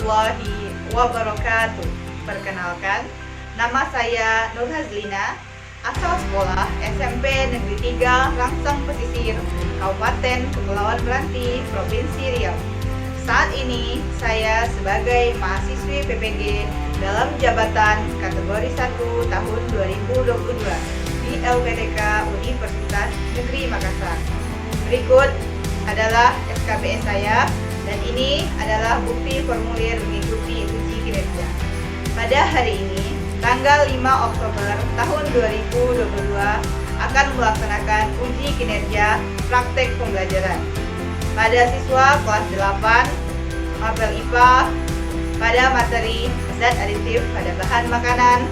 warahmatullahi wabarakatuh. Perkenalkan, nama saya Nur Hazlina, asal sekolah SMP Negeri 3 Rangsang Pesisir, Kabupaten Kepulauan Meranti, Provinsi Riau. Saat ini saya sebagai mahasiswi PPG dalam jabatan kategori 1 tahun 2022 di LPTK Universitas Negeri Makassar. Berikut adalah SKBS saya, dan ini adalah bukti formulir mengikuti uji kinerja. Pada hari ini, tanggal 5 Oktober tahun 2022 akan melaksanakan uji kinerja praktek pembelajaran pada siswa kelas 8 mapel IPA pada materi zat aditif pada bahan makanan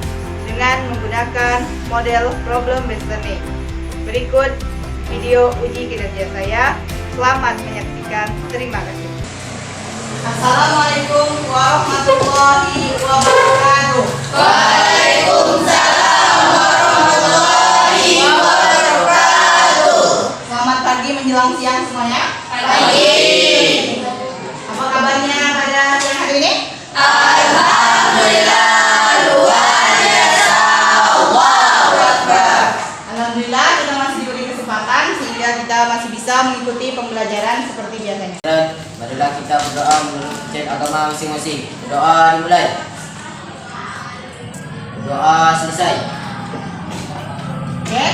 dengan menggunakan model problem based learning. Berikut video uji kinerja saya. Selamat menyaksikan. Terima kasih. Assalamualaikum warahmatullahi wabarakatuh. Waalaikumsalam warahmatullahi wabarakatuh. Selamat pagi menjelang siang semuanya. Pagi. Apa kabarnya pada siang hari ini? Alhamdulillah luar biasa. Allahu Akbar. Alhamdulillah kita masih diberi kesempatan sehingga kita masih bisa mengikuti pembelajaran seperti biasanya. Marilah kita berdoa menurut cek agama masing-masing. Berdoa dimulai. Doa selesai. Oke,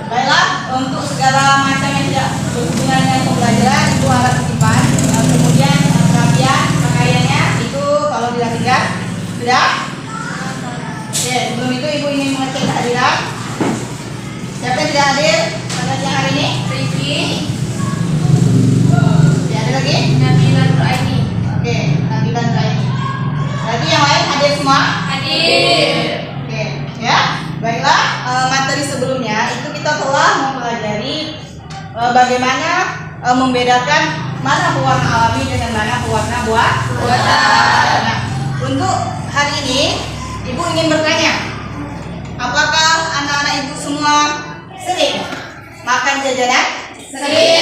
baiklah, untuk segala macam yang tidak berhubungan dengan pembelajaran itu harap disimpan. Kemudian kerapian pakaiannya itu kalau dirapikan sudah. Oke, sebelum itu ibu ingin mengecek kehadiran. Siapa yang tidak hadir pada siang hari ini? Riki. Tidak ada lagi? Nabila Nuraini. Oke, Nabila Nuraini. Berarti yang lain hadir semua? Hadir. Oke, ya. Baiklah, materi sebelumnya itu kita telah mempelajari bagaimana membedakan mana pewarna alami dengan mana pewarna buatan. Nah, untuk hari ini ibu ingin bertanya, apakah anak-anak ibu semua sering makan jajanan? Sering.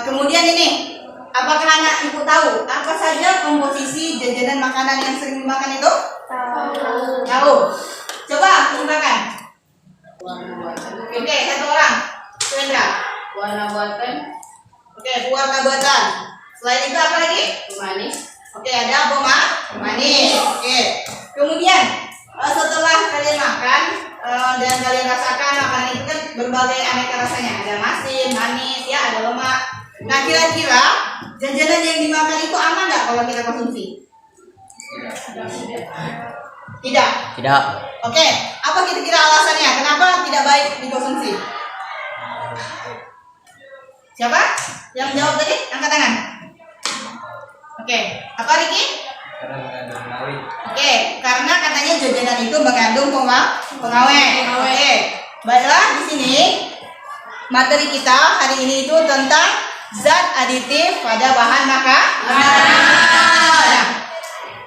Kemudian ini, apakah anak ibu tahu apa saja komposisi jajanan makanan yang sering dimakan itu? Tahu. Coba tunjukkan. Oke, satu orang. Suendra. Warna buatan Oke, pewarna buatan. Selain itu apa lagi? manis. Oke, ada manis. Oke. Kemudian setelah kalian makan dan kalian rasakan makanan itu kan berbagai aneka rasanya. Ada masin, manis, ya, ada lemak. Nah, kira-kira jajanan yang dimakan itu aman nggak kalau kita konsumsi? Tidak. Tidak. Oke, apa kira-kira alasannya? Kenapa tidak baik dikonsumsi? Siapa yang jawab tadi? Angkat tangan. Oke, apa Riki? Karena mengandung pengawet. Oke, karena katanya jajanan itu mengandung pengawet. Oke, baiklah, di sini materi kita hari ini itu tentang zat aditif pada bahan makanan. Nah,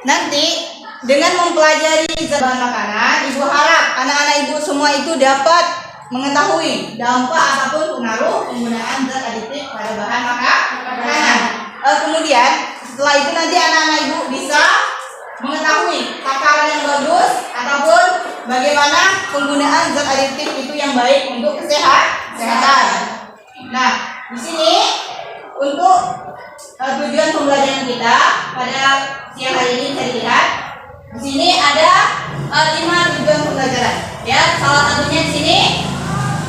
nanti dengan mempelajari zat bahan makanan, ibu harap anak-anak ibu semua itu dapat mengetahui dampak ataupun pengaruh penggunaan zat aditif pada bahan makanan. Kemudian setelah itu nanti anak-anak ibu bisa mengetahui takaran yang bagus ataupun bagaimana penggunaan zat aditif itu yang baik untuk kesehatan. Nah, di sini untuk tujuan pembelajaran kita pada siang hari ini saya lihat di sini ada 5 tujuan pembelajaran. Ya, salah satunya di sini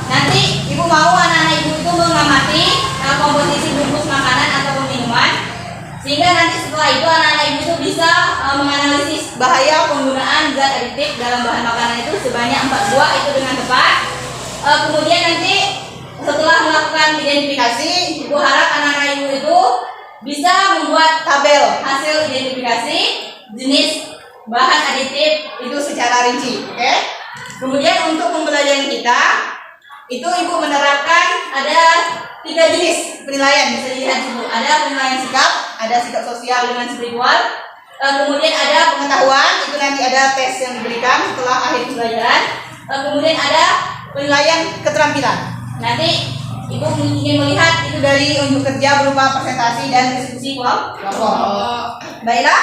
nanti ibu mau anak-anak ibu itu mengamati komposisi bungkus makanan ataupun minuman, sehingga nanti setelah itu anak-anak ibu itu bisa menganalisis bahaya penggunaan zat aditif dalam bahan makanan itu sebanyak 4 buah itu dengan tepat. Kemudian nanti setelah melakukan identifikasi, ibu harap anak-anak ibu itu bisa membuat tabel hasil identifikasi jenis bahan aditif itu secara rinci. Oke? Kemudian untuk pembelajaran kita itu ibu menerapkan ada 3 jenis penilaian. Bisa dilihat dulu, ada penilaian sikap, ada sikap sosial dengan spiritual. Kemudian ada pengetahuan, itu nanti ada tes yang diberikan setelah akhir pembelajaran. Kemudian ada penilaian keterampilan. Nanti Ibu ingin melihat itu dari unjuk kerja berupa presentasi dan diskusi kelompok. Baiklah,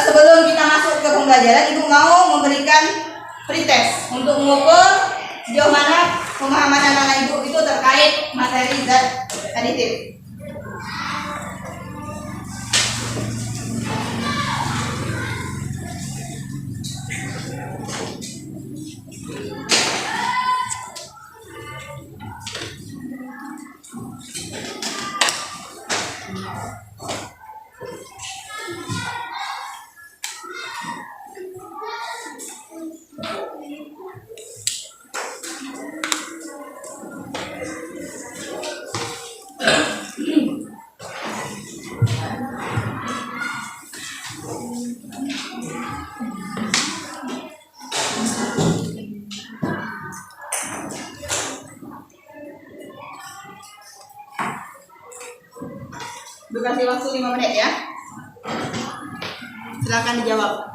sebelum kita masuk ke pembelajaran, Ibu mau memberikan pretest untuk mengukur sejauh mana pemahaman anak-anak Ibu itu terkait materi zat aditif. Durasi waktu 5 menit ya. Silakan dijawab.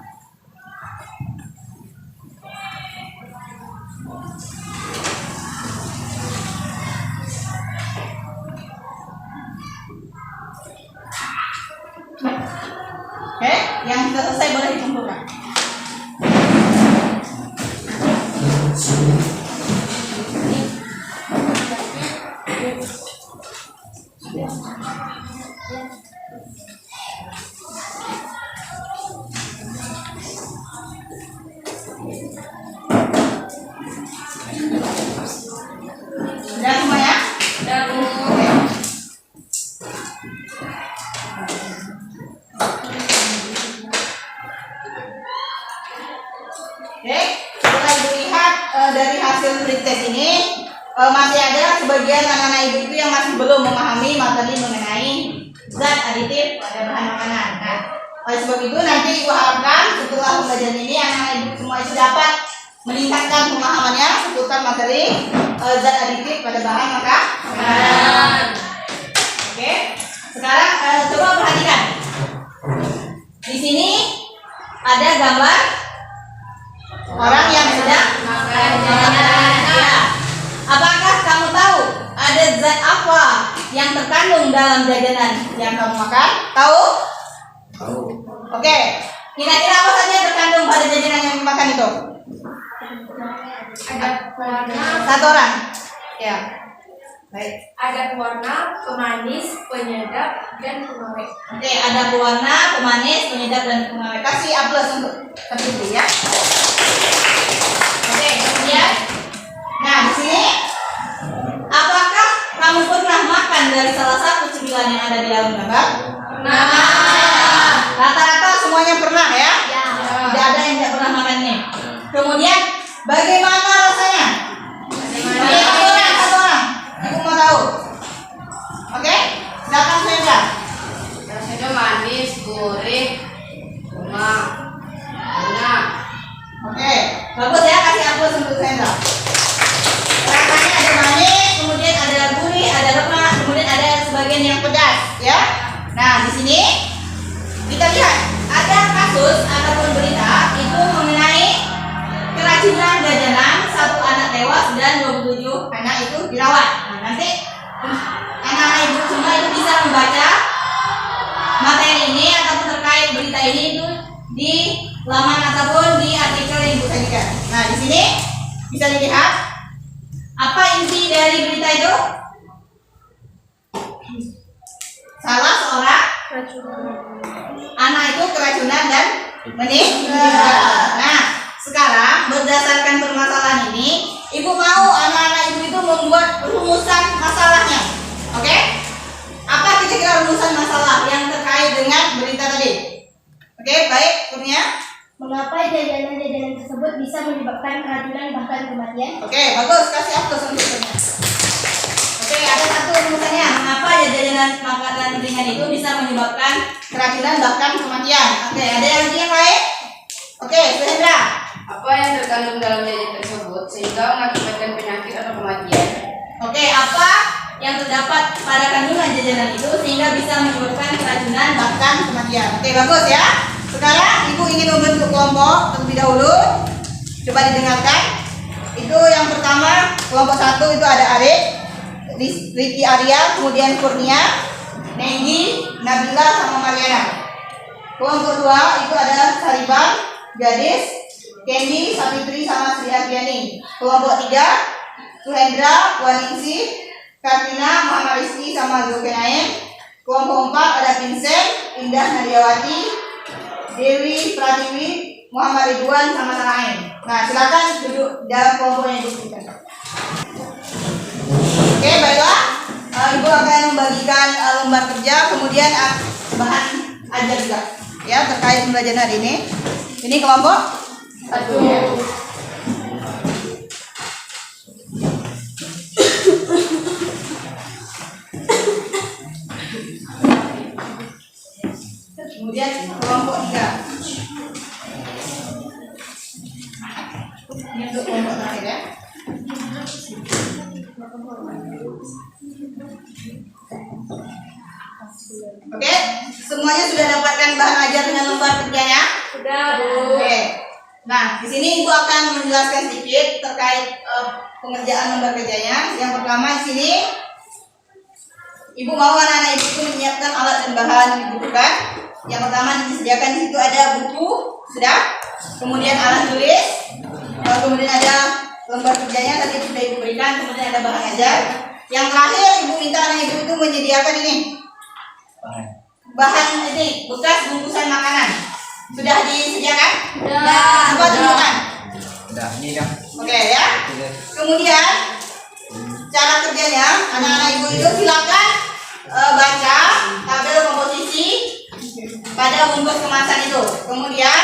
Oke, yang sudah selesai boleh dikumpulkan. Sudah semuanya? Dan Oke. Oke, setelah Ibu lihat dari hasil pretest ini masih ada sebagian anak-anak Ibu itu yang masih belum memahami materi mengenai zat aditif pada bahan makanan. Nah, oleh sebab itu nanti Ibu harapkan setelah pembelajaran ini anak-anak Ibu semua itu dapat meningkatkan pemahamannya seputar materi zat aditif pada bahan makanan. Oke, sekarang coba perhatikan. Di sini ada gambar orang yang sedang makan jajanan. Ya. Apakah kamu tahu ada zat apa yang terkandung dalam jajanan yang kamu makan? Tahu? Tahu. Oke. Kira-kira apa saja yang terkandung pada jajanan yang dimakan itu? ada warna, Satu orang. Ya. Baik. ada warna, pemanis, penyedap, dan pengawet. Oke, ada pewarna, pemanis, penyedap dan pengawet. Kasih A+ untuk terpilih ya. Oke, kemudian nah, di sini apakah kamu pernah makan dari salah satu cemilan yang ada di dalam gambar? Nah, rata-rata semuanya pernah ya? Tidak ada yang tidak pernah makannya. Kemudian bagaimana rasanya? Satu orang. Ibu mau tahu? Oke, silakan Sandra. Rasanya manis, gurih, enak. Oke, bagus ya, kasih A+ untuk Sandra. Rasanya ada manis, kemudian ada gurih, ada lemak, kemudian ada sebagian yang pedas, ya. Nah, di sini kita lihat ada kasus ataupun berita itu mengenai keracunan jajanan, 1 anak tewas dan 27 anak itu dirawat. Nah, nanti anak-anak Ibu semua itu bisa membaca materi ini ataupun terkait berita ini itu di laman ataupun di artikel yang Ibu sajikan. Nah, di sini bisa dilihat apa inti dari berita itu? Salah seorang anak itu keracunan dan meninggal. Nah, sekarang berdasarkan permasalahan ini, Ibu mau anak-anak Ibu itu membuat rumusan masalahnya. Oke? Apa kira-kira rumusan masalah yang terkait dengan berita tadi? Oke, baik, Kurnia. Mengapa jajanan-jajanan tersebut bisa menyebabkan keracunan bahkan kematian? Oke, bagus. Kasih A+ untuk Kurnia. Oke, ada satu rumusannya. Mengapa jajanan makanan ringan itu bisa menyebabkan keracunan bahkan kematian? Oke, ada yang lain? Oke, Sandra. Apa yang terkandung dalam jajanan tersebut sehingga mengakibatkan penyakit atau kematian? Oke, apa yang terdapat pada kandungan jajanan itu sehingga bisa menyebabkan keracunan bahkan kematian? Oke, bagus ya. Sekarang Ibu ingin membentuk kelompok terlebih dahulu. Coba didengarkan. Itu yang pertama, kelompok 1 itu ada Arif. Ricky Arya, kemudian Kurnia, Nenggi, Nabila sama Mariana. Kelompok 2 itu ada Saribang, Gadis, Candy, Savitri sama Sri Afiani. Kelompok 3 Suhendra, Waningsi, Kartina, Muhammad Rizki sama Zulkarnain. Kelompok 4 ada Vincent, Indah Nadiawati, Dewi Pratiwi, Muhammad Ridwan sama Tanain. Nah, silakan duduk dalam kelompok yang disebutkan. Oke, baiklah. Ibu akan membagikan lembar kerja, kemudian bahan ajar juga, ya, terkait pembelajaran hari ini. Ini kelompok 1. Kemudian kelompok 3. Ini untuk kelompok terakhir ya. Oke, semuanya sudah dapatkan bahan ajar dengan lembar kerjanya? Sudah, Bu. Oke. Nah, di sini Ibu akan menjelaskan sedikit terkait pengerjaan lembar kerjanya. Yang pertama di sini Ibu mau anak-anak Ibu itu menyiapkan alat dan bahan yang dibutuhkan. Yang pertama disediakan di situ ada buku, sudah. Kemudian alat tulis, kemudian ada lembar kerjanya tadi sudah Ibu berikan, kemudian ada bahan ajar. Yang terakhir Ibu minta anak Ibu itu menyediakan ini bahan ini bekas bungkusan makanan. Sudah disediakan? Sudah. Coba tunjukkan. Udah, ini dah. Oke ya. Kemudian cara kerjanya anak-anak Ibu itu silakan baca tabel komposisi pada bungkus kemasan itu. Kemudian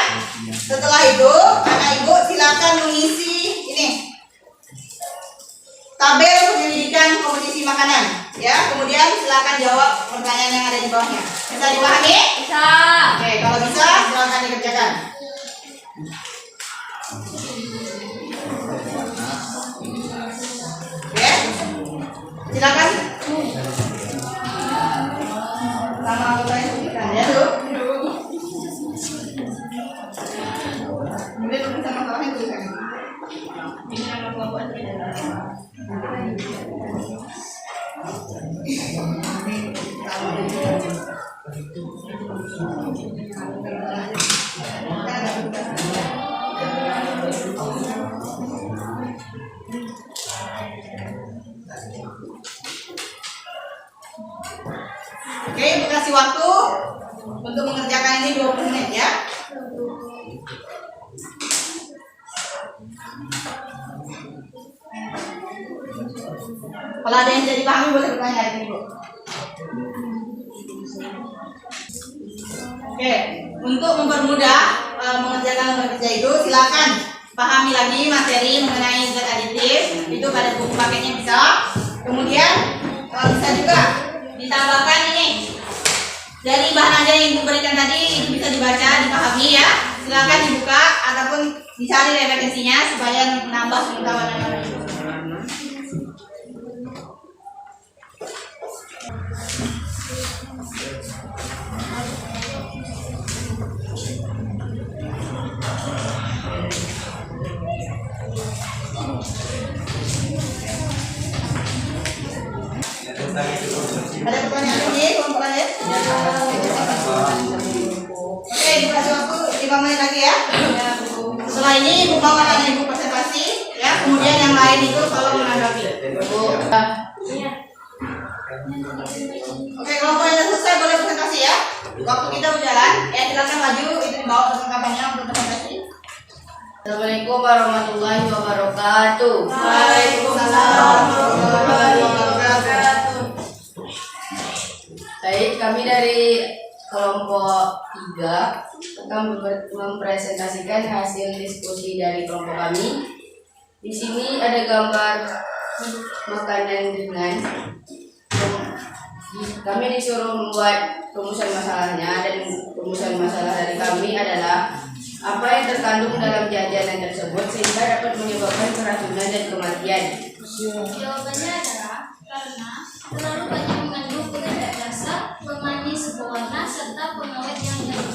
setelah itu anak Ibu silakan mengisi ini tabel penyelidikan komposisi makanan, ya. Kemudian silakan jawab pertanyaan yang ada di bawahnya. Bisa dipahami? Bisa. Oke, kalau bisa silakan dikerjakan. Oke, silakan. Sama aku tanya sebutkan ya dulu. Kemudian tulisan masalahnya tulisan. Ini nama kelompoknya adalah. Oke, Ibu kasih waktu untuk mengerjakan ini 20 menit ya. Kalau ada yang tidak dipahami boleh bertanya lagi, Ibu. Oke, untuk mempermudah mengerjakan lembar kerja itu, silakan pahami lagi materi mengenai zat aditif itu pada buku paketnya bisa. Kemudian bisa juga ditambahkan ini dari bahan ajar yang Ibu berikan tadi, itu bisa dibaca, dipahami ya. Silakan dibuka ataupun dicari referensinya supaya menambah pengetahuan anak-anak Ibu. Ada pertanyaan lagi, kelompok lain? Oke, Ibu kasih waktu 5 menit lagi ya. Setelah ini Ibu mau anak Ibu presentasi, ya. Kemudian yang lain itu tolong menanggapi. Oke, kelompok yang selesai boleh presentasi ya. Waktu kita berjalan, ya silakan maju itu dibawa perlengkapannya untuk presentasi. Assalamualaikum warahmatullahi wabarakatuh. Waalaikumsalam warahmatullahi wabarakatuh. Baik, kami dari kelompok 3 akan mempresentasikan hasil diskusi dari kelompok kami. Di sini ada gambar makanan ringan. Kami disuruh membuat rumusan masalahnya, dan rumusan masalah dari kami adalah apa yang terkandung dalam jajanan tersebut sehingga dapat menyebabkan keracunan dan kematian. Jawabannya adalah karena terlalu banyak mengandung penyedap rasa, pemanis berwarna, serta pengawet yang dalam.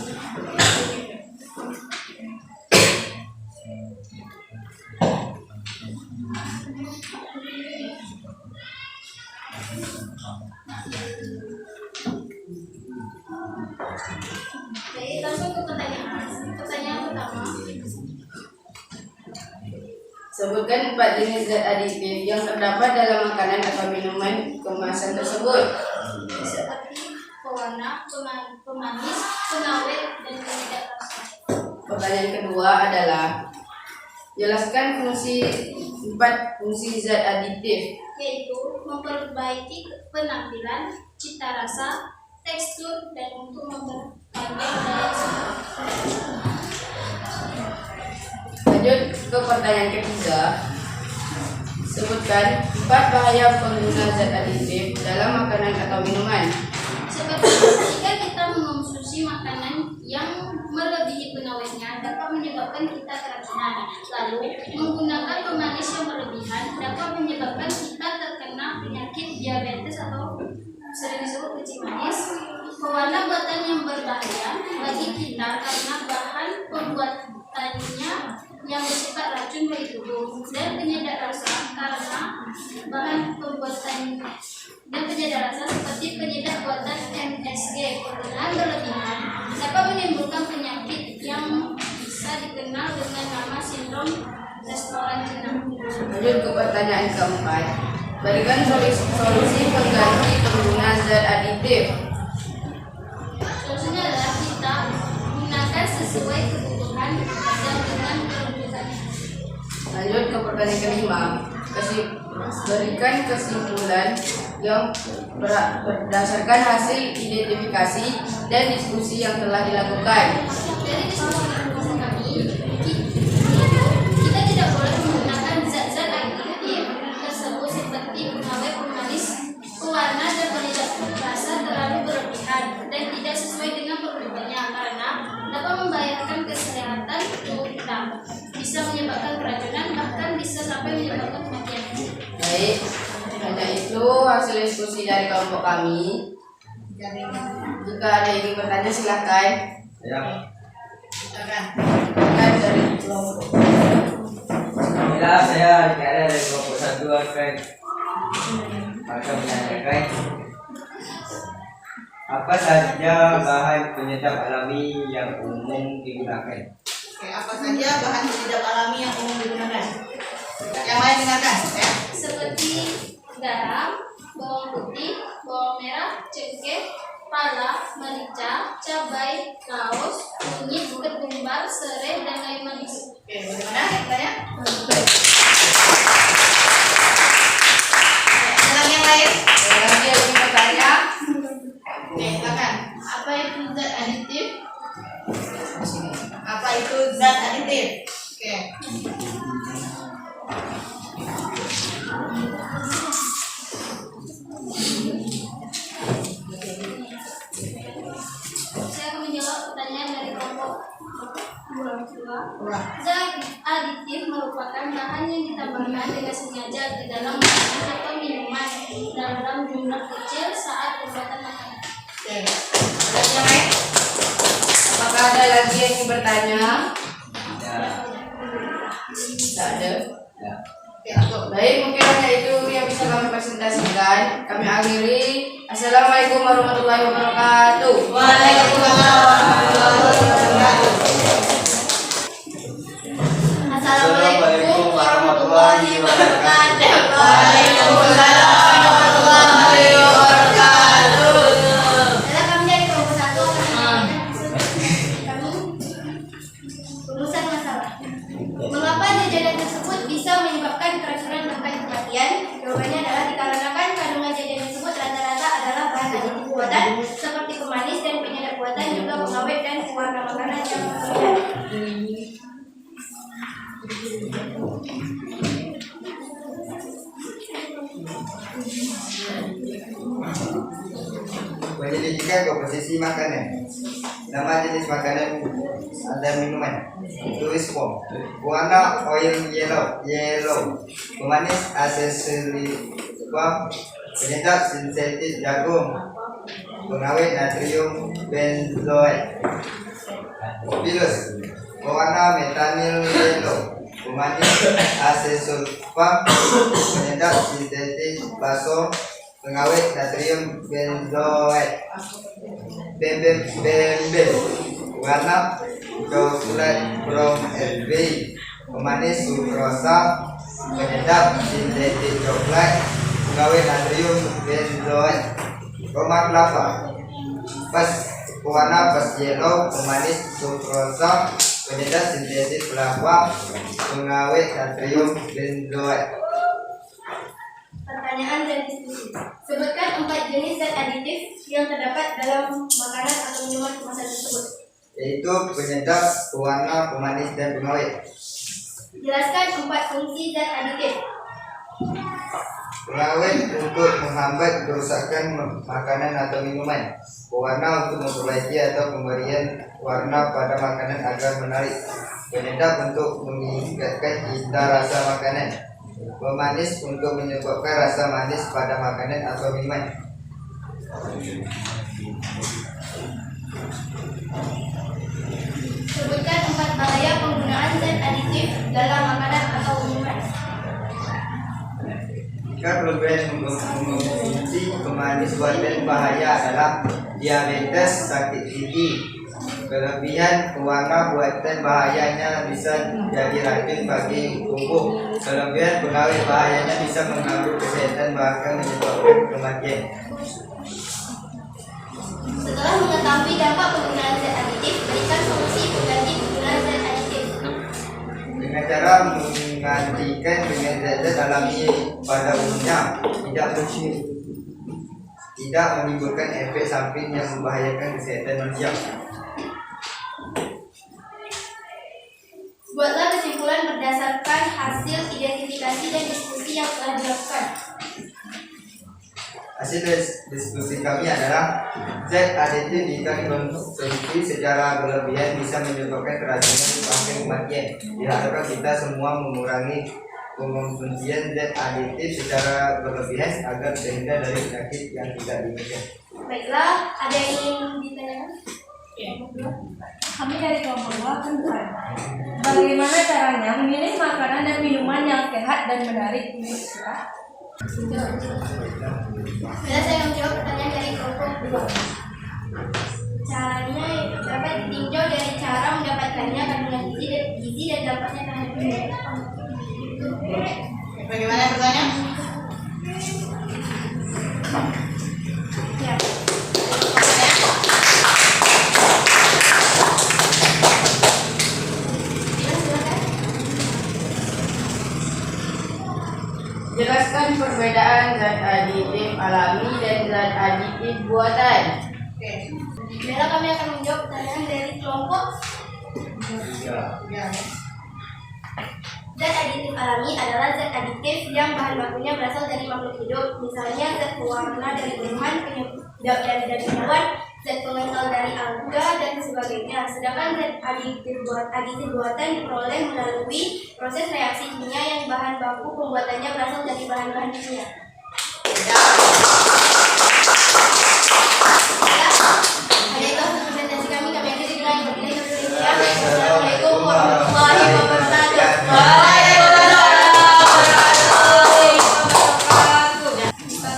Sebutkan 4 jenis zat aditif yang terdapat dalam makanan atau minuman kemasan tersebut. seperti pewarna, pemanis, pengawet, dan penyedap rasa. Pertanyaan kedua adalah jelaskan 4 fungsi zat aditif. Yaitu memperbaiki penampilan, cita rasa, tekstur, dan untuk memperpendek daya saring. Lanjut ke pertanyaan ketiga. Sebutkan 4 bahaya pengguna zat aditif dalam makanan atau minuman. Seperti jika kita mengonsumsi makanan yang melebihi pengawetnya dapat menyebabkan kita keracunan. Lalu, menggunakan pemanis yang berlebihan dapat menyebabkan kita terkena penyakit diabetes atau sering disebut kencing manis. Pewarna buatan yang berbahaya bagi kita karena bahan pembuatannya yang bersifat racun bagi tubuh, dan penyedap rasa karena bahan pembuatan dan penyedap rasa seperti penyedap buatan MSG. Penggunaan berlebihan dapat menimbulkan penyakit yang bisa dikenal dengan nama sindrom restoran jenang. Lanjut ke pertanyaan keempat. Berikan solusi pengganti penggunaan zat aditif. Solusinya adalah kita gunakan sesuai kebutuhan dan dengan peruntukannya. Lanjut ke pertanyaan kelima. Berikan kesimpulan yang berdasarkan hasil identifikasi dan diskusi yang telah dilakukan. Dari diskusi kami, kita tidak boleh menggunakan zat-zat aditif tersebut seperti pengawet, pemanis, pewarna, dan penyedap rasa terlalu berlebihan dan tidak sesuai dengan peruntukannya karena dapat membahayakan kesehatan tubuh kita, bisa menyebabkan keracunan, bahkan bisa sampai menyebabkan kematian. Baik, hanya itu hasil diskusi dari kelompok kami. Jika ada yang ingin bertanya silahkan. Ya. Silakan dari kelompok. Inilah saya Dikara dari kelompok 1 akan menanyakan apa saja bahan penyedap alami yang umum digunakan. Oke, apa saja bahan penyedap alami yang umum digunakan? Yang lain dengarkan, ya. Seperti garam, bawang putih, bawang merah, cengkeh, pala, merica, cabai, laos, kunyit, ketumbar, serai, dan kayu manis. Oke, bagaimana yang tanya? Yang lain? Ada lagi yang ingin bertanya? Oke, silakan. Apa itu zat aditif? Apa itu zat aditif? Oke. Saya akan menjawab pertanyaan dari kelompok 2. Ulang. Zat aditif merupakan bahan yang ditambahkan dengan sengaja ke dalam makanan atau minuman dalam jumlah kecil saat pembuatan makanan. Oke. Ada yang lain? Apakah ada lagi yang ingin bertanya? Ya. Tidak ada. Ya. Oke, cukup. Baik, mungkin hanya itu yang bisa kami presentasikan. Kami akhiri. Assalamualaikum warahmatullahi wabarakatuh. Waalaikumsalam warahmatullahi wabarakatuh. Assalamualaikum warahmatullahi wabarakatuh. Waalaikumsalam warahmatullahi wabarakatuh. Adalah kami dari kelompok 1 akan kami urusan masalah. Mengapa jajanan tersebut bisa menyebabkan keracunan bahkan kematian? Jawabannya adalah dikarenakan kandungan jajanan tersebut rata-rata adalah bahan aditif buatan seperti pemanis dan penyedap buatan, juga pengawet dan pewarna makanan yang berlebihan. Penyelidikan komposisi makanan. Nama jenis makanan dan minuman. Tulis form. Warna oil yellow. Pemanis asesilifam. Penyedap sintetis jagung. Pengawet natrium benzoat. Virus. Pewarna metanil yellow. Pemanis asesulfam. Penyedap sintetis baso. Pengawet natrium benzoat. Bembe warna coklat brown and beige. pemanis sukrosa, penyedap sintetik coklat, pengawet natrium benzoat, tomat kelapa, pas pewarna pas yellow, pemanis sukrosa, penyedap sintetik kelapa, pengawet natrium benzoat. Pertanyaan dan diskusi. Sebutkan 4 jenis zat aditif yang terdapat dalam makanan atau minuman kemasan tersebut. Yaitu penyedap, pewarna, pemanis, dan pengawet. Jelaskan 4 fungsi zat aditif. Pengawet untuk menghambat kerusakan makanan atau minuman. Pewarna untuk memperbaiki atau pemberian warna pada makanan agar menarik. Penyedap untuk meningkatkan cita rasa makanan. Pemanis untuk menyebabkan rasa manis pada makanan atau minuman. Sebutkan 4 bahaya penggunaan zat aditif dalam makanan atau minuman. Jika kelebihan mengkonsumsi pemanis buatan bahaya adalah diabetes, sakit gigi. Kelebihan pewarna buatan bahayanya bisa jadi racun bagi tubuh. Kelebihan pengawet bahayanya bisa mengganggu kesehatan bahkan menyebabkan kematian. Setelah mengetahui dampak penggunaan zat aditif, berikan solusi pengganti penggunaan zat aditif. Dengan cara menggantikan dengan zat alami pada umumnya tidak menimbulkan efek samping yang membahayakan kesehatan manusia. Buatlah kesimpulan berdasarkan hasil identifikasi dan diskusi yang telah dilakukan. Hasil diskusi kami adalah zat aditif jika dikonsumsi secara berlebihan bisa menyebabkan keracunan sampai kematian. Diharapkan kita semua mengurangi pengonsumsian zat aditif secara berlebihan agar terhindar dari penyakit yang tidak diinginkan. Baiklah, ada yang ingin ditanyakan? Kami dari kelompok 2 akan bertanya, bagaimana caranya memilih makanan dan minuman yang sehat dan menarik di masyarakat? Bila saya menjawab pertanyaan dari kelompok 2. Caranya dapat ditinjau dari cara mendapatkannya, kandungan gizi dan dampaknya terhadap kesehatan. Bagaimana pertanyaan? Ya. Jelaskan perbedaan zat aditif alami dan zat aditif buatan. Oke. Bila kami akan menjawab pertanyaan dari kelompok. Zat aditif alami adalah zat aditif yang bahan bakunya berasal dari makhluk hidup, misalnya zat pewarna dari tumbuhan, penyedap dari hewan, zat pengental dari alga dan sebagainya. Sedangkan zat aditif buatan diperoleh melalui proses reaksi kimia yang bahan baku pembuatannya berasal dari bahan-bahan kimia. Ada itu presentasi kami akhiri dengan wabillahi taufiq. Assalamualaikum warahmatullahi wabarakatuh.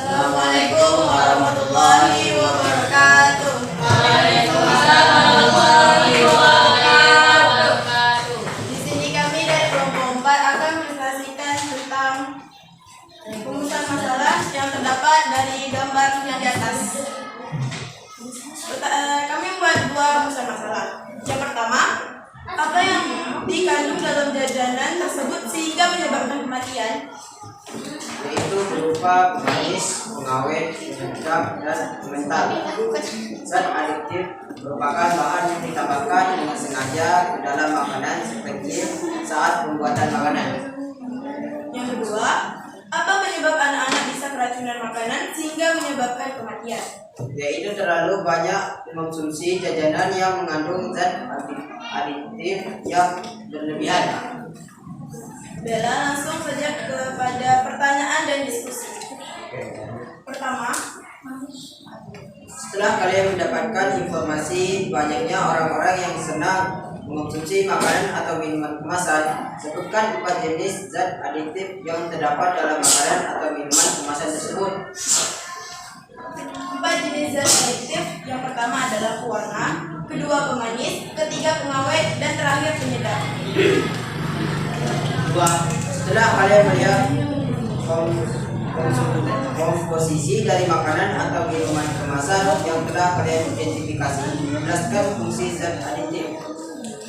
Assalamualaikum warahmatullahi wabarakatuh. Di sini kami dari kelompok 4 akan presentasikan tentang rumusan masalah yang terdapat dari gambar yang di atas. Kami membuat 2 rumusan masalah. Yang pertama, apa yang dikandung dalam jajanan tersebut sehingga menyebabkan kematian? Yaitu berupa pemanis, pengawet, penyedap, dan pengental. Zat aditif merupakan bahan yang ditambahkan dengan sengaja ke dalam makanan seperti saat pembuatan makanan. Yang kedua, apa penyebab anak-anak bisa keracunan makanan sehingga menyebabkan kematian? Yaitu terlalu banyak mengonsumsi jajanan yang mengandung zat aditif yang berlebihan. Bella, langsung saja kepada pertanyaan dan diskusi. Pertama, Setelah kalian mendapatkan informasi banyaknya orang-orang yang senang mengonsumsi makanan atau minuman kemasan, sebutkan 4 jenis zat aditif yang terdapat dalam makanan atau minuman kemasan tersebut. 4 jenis zat aditif. Yang pertama adalah pewarna, kedua pemanis, ketiga pengawet, dan terakhir penyedap. Kedua, setelah kalian melihat komposisi dari makanan atau minuman kemasan yang telah kalian identifikasi, jelaskan fungsi zat aditif.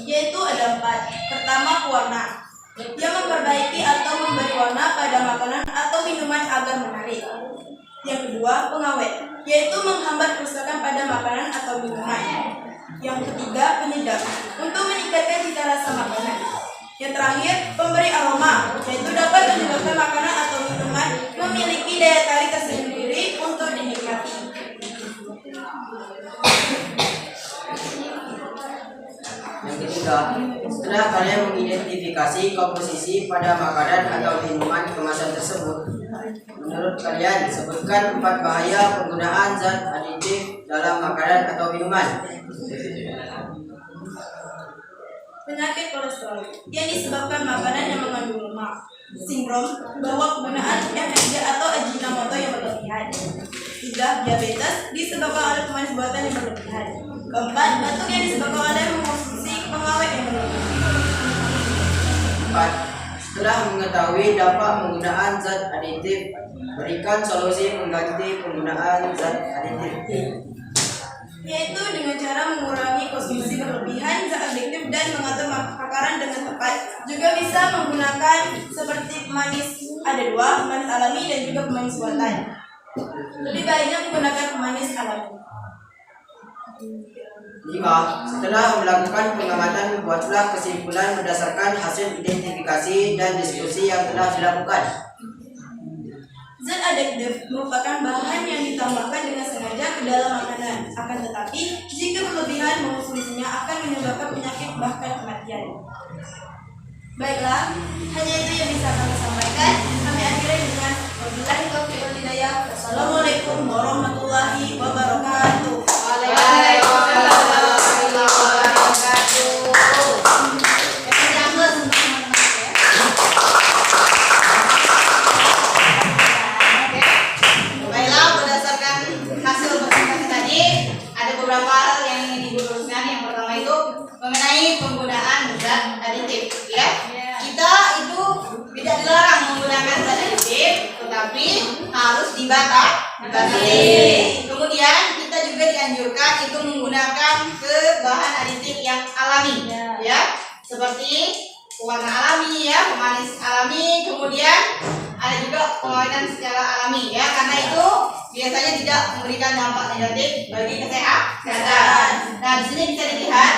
Yaitu ada 4. Pertama, pewarna. Dia memperbaiki atau memberi warna pada makanan atau minuman agar menarik. Yang kedua, pengawet, yaitu menghambat kerusakan pada makanan atau minuman. Yang ketiga, penyedap, untuk meningkatkan cita rasa makanan. Yang terakhir, pemberi aroma, yaitu dapat menyebabkan makanan atau minuman memiliki daya tarik tersendiri untuk dinikmati. Yang ketiga, setelah kalian mengidentifikasi komposisi pada makanan atau minuman kemasan tersebut, menurut kalian sebutkan 4 bahaya penggunaan zat aditif dalam makanan atau minuman. Penyakit kolesterol yang disebabkan makanan yang mengandung lemak. Sindrom bahwa penggunaan MSG atau Ajinomoto yang berlebihan. 3. Diabetes disebabkan oleh pemanis buatan yang berlebihan. 4. Batuk yang disebabkan oleh mengonsumsi pengawet yang berlebihan. 4. Setelah mengetahui dampak penggunaan zat aditif, berikan solusi pengganti penggunaan zat aditif. Yaitu dengan cara mengurangi konsumsi berlebihan zat aditif dan mengatur takaran dengan tepat. Juga bisa menggunakan seperti pemanis, ada 2, pemanis alami dan juga pemanis buatan. Lebih baiknya menggunakan pemanis alami. 5. Setelah melakukan pengamatan, buatlah kesimpulan berdasarkan hasil identifikasi dan diskusi yang telah dilakukan. Zat adiktif merupakan bahan yang ditambahkan dengan sengaja ke dalam makanan. Akan tetapi, jika berlebihan mengonsumsinya akan menyebabkan penyakit bahkan kematian. Baiklah, hanya itu yang bisa kami sampaikan. Kami akhiri dengan wabillahi taufiq wal hidayah. Wassalamualaikum warahmatullahi wabarakatuh. Waalaikumsalam warahmatullahi wabarakatuh. Baiklah, berdasarkan hasil presentasi tadi, ada beberapa hal yang ingin Ibu luruskan. Yang pertama itu mengenai penggunaan zat aditif, ya. Kita itu tidak dilarang menggunakan zat aditif, tetapi harus dibatasi. Kemudian kita juga dianjurkan itu menggunakan ke bahan aditif yang alami, ya, seperti pewarna alami, ya, pemanis alami, kemudian ada juga pengawetan secara alami, ya, karena itu biasanya tidak memberikan dampak negatif bagi kesehatan. Nah, di sini bisa dilihat.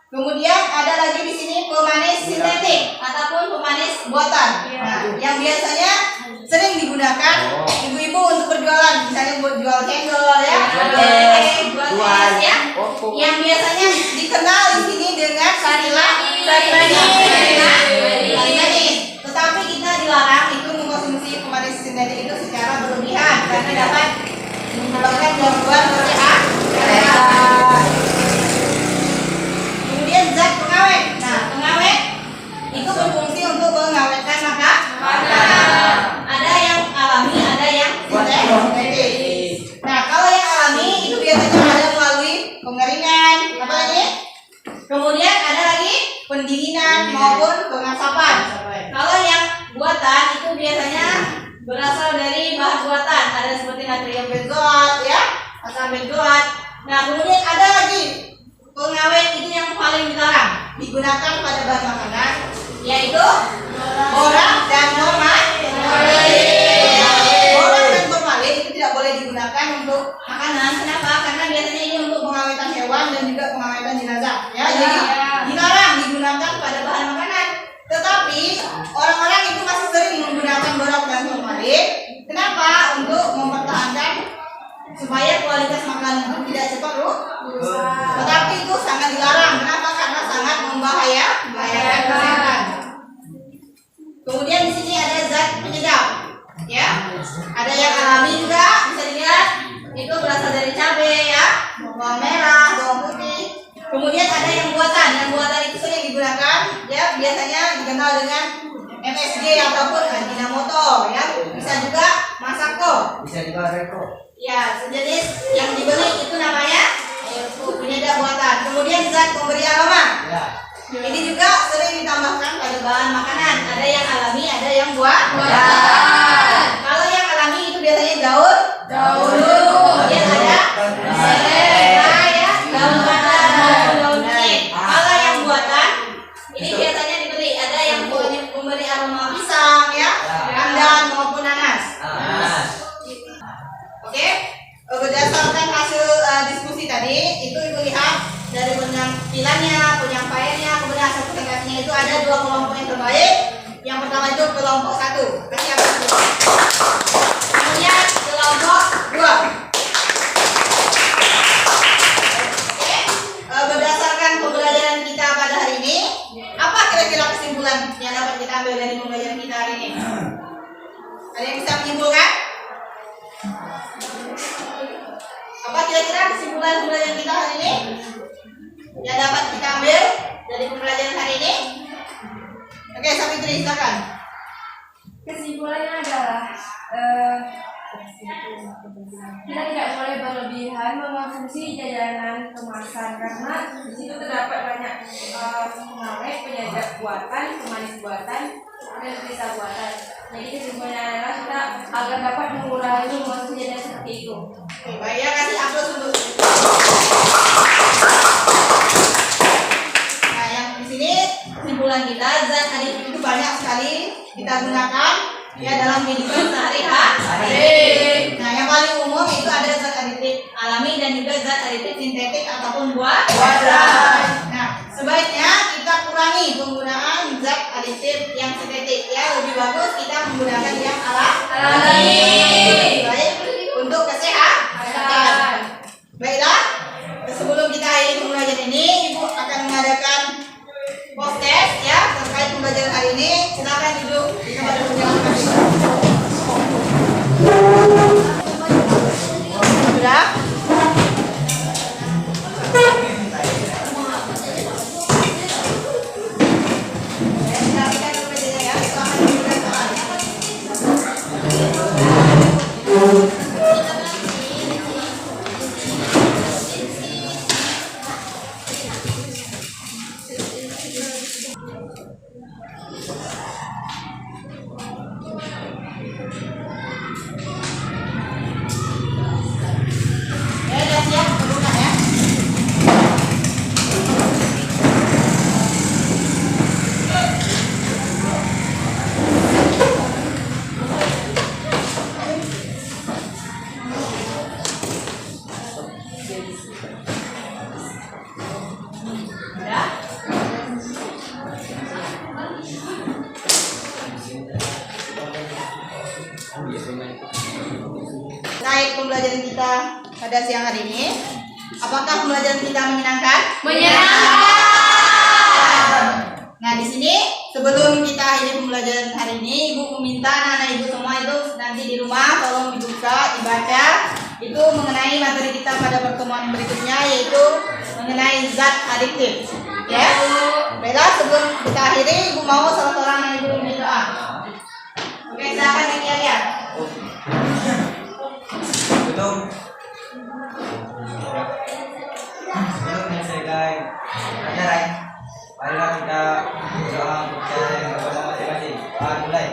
Kemudian ada lagi di sini pemanis sintetik ataupun pemanis buatan. Nah, yang biasanya sering digunakan ibu-ibu untuk berjualan, misalnya buat jual cendol, ya, jual es, ya, yang biasanya dikenal di sini dengan sari manis. Tetapi kita dilarang itu mengkonsumsi pemanis sintetik itu secara berlebihan karena dapat menyebabkan gangguan kesehatan. Kemudian zat pengawet. Nah, pengawet itu berfungsi untuk mengawetkan makanan. Ada yang alami, ada yang sintetik. Nah, kalau yang alami itu biasanya ada melalui pengeringan, apa lagi? Kemudian ada lagi pendinginan maupun pengasapan. Kalau yang buatan itu biasanya berasal dari bahan buatan, ada seperti natrium benzoat, ya, asam benzoat. Nah, kemudian ada lagi pengawet itu yang paling dilarang digunakan pada bahan makanan, yaitu borak dan formalin. Borak dan formalin itu tidak boleh digunakan untuk makanan. Kenapa? Karena biasanya ini untuk pengawetan hewan dan juga pengawetan jenazah, ya. Jadi dilarang digunakan pada bahan makanan. Tetapi orang-orang itu masih sering menggunakan borak dan formalin. Kenapa? Untuk mempertahankan supaya kualitas makanan itu tidak cepat rusak. Tetapi itu sangat dilarang. Kenapa? Karena sangat membahayakan kesehatan. Kemudian di sini ada zat penyedap, ya. Ada yang alami juga, bisa dilihat itu berasal dari cabai, ya, bawang merah, bawang putih. Kemudian ada yang buatan. Yang buatan itu sering digunakan, ya, biasanya dikenal dengan MSG ataupun Ajinomoto, ya. Bisa juga Masako. Bisa juga Reko. Ya, sejenis yang dibeli itu namanya penyedap buatan. Kemudian zat pemberi aroma. Ya. Ini juga sering ditambahkan pada bahan makanan. Ada yang alami, ada yang buatan. Kalau yang alami itu biasanya daun, kemudian ada serai, ya, daun pandan, daun kunyit. Kalau yang buatan ini biasanya diberi, ada yang memberi aroma pisang, ya, pandan maupun nanas. Oke, berdasarkan hasil diskusi tadi, itu ibu lihat dari penampilannya, penyampaiannya, kemudian hasil presentasinya itu ada 2 kelompok yang terbaik. Yang pertama itu kelompok 1. Kasih apa? Kemudian kelompok 2. Oke, berdasarkan pembelajaran kita pada hari ini, apa kira-kira kesimpulan yang dapat kita ambil dari pembelajaran kita hari ini? Ada yang bisa menyimpulkan? Apa kira-kira kesimpulan pembelajaran kita hari ini yang dapat kita ambil dari pembelajaran hari ini? Oke, Savitri, silakan. Kesimpulannya adalah kita tidak boleh berlebihan mengonsumsi jajanan kemasan karena di situ terdapat banyak pengawet, penyedap buatan, pemanis buatan, dan pelita buatan. Jadi kesimpulannya adalah kita agar dapat mengurangi mengonsumsi jajanan seperti itu. Oke, baik ya, kasih aplaus untuk. Nah, yang di sini kesimpulan kita, zat aditif itu banyak sekali kita gunakan ya dalam kehidupan sehari-hari. Nah, yang paling umum itu ada zat aditif alami dan juga zat aditif sintetik ataupun buatan. Nah, sebaiknya kita kurangi penggunaan zat aditif yang sintetik ya, lebih bagus kita menggunakan yang alami. Baik untuk kesehatan. Baiklah, sebelum kita akhiri pembelajaran ini, Ibu akan mengadakan post test ya terkait pembelajaran hari ini. Silakan duduk di tempat duduk yang sudah. Terkait pembelajaran kita pada siang hari ini, apakah pembelajaran kita menyenangkan? Nah, di sini sebelum kita akhiri pembelajaran hari ini, Ibu meminta anak-anak Ibu semua itu nanti di rumah tolong dibuka, dibaca itu mengenai materi kita pada pertemuan berikutnya, yaitu mengenai zat adiktif. Ya, baiklah, sebelum kita akhiri, Ibu mau salah seorang yang Ibu minta doa. Oke, silakan ya. Sebelum menyelesaikan pelajaran, marilah kita berdoa percaya kepada masing-masing. Mulai.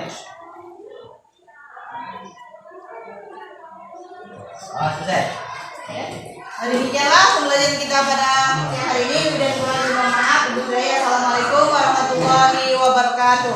Selesai. Demikianlah pembelajaran kita pada siang hari ini. Dan kurang lebih mohon maaf. Assalamualaikum warahmatullahi wabarakatuh.